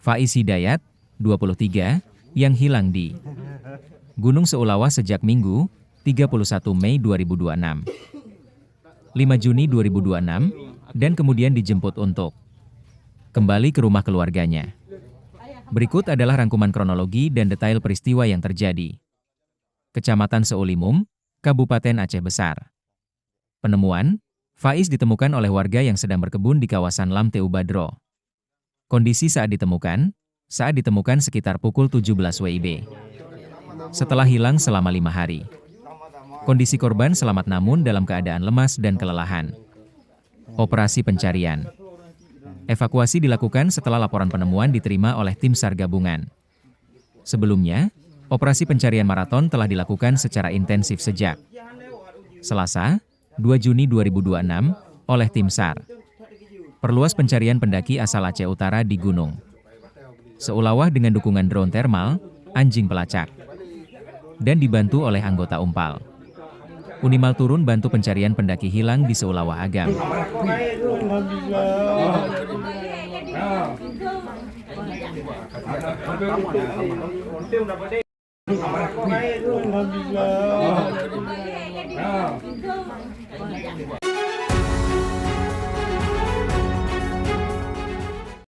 Faiz Hidayat, 23, yang hilang di Gunung Seulawa sejak Minggu, 31 Mei 2026, 5 Juni 2026, dan kemudian dijemput untuk kembali ke rumah keluarganya. Berikut adalah rangkuman kronologi dan detail peristiwa yang terjadi. Kecamatan Seulimum, Kabupaten Aceh Besar. Penemuan, Faiz ditemukan oleh warga yang sedang berkebun di kawasan Lamteu Badro. Kondisi saat ditemukan sekitar pukul 17 WIB. Setelah hilang selama 5 hari. Kondisi korban selamat namun dalam keadaan lemas dan kelelahan. Operasi pencarian. Evakuasi dilakukan setelah laporan penemuan diterima oleh tim SAR gabungan. Sebelumnya, operasi pencarian maraton telah dilakukan secara intensif sejak Selasa, 2 Juni 2026, oleh tim SAR. Perluas pencarian pendaki asal Aceh Utara di Gunung Seulawa dengan dukungan drone thermal, anjing pelacak, dan dibantu oleh anggota Umpal. Unimal turun bantu pencarian pendaki hilang di Seulawa Agam. Alhamdulillah.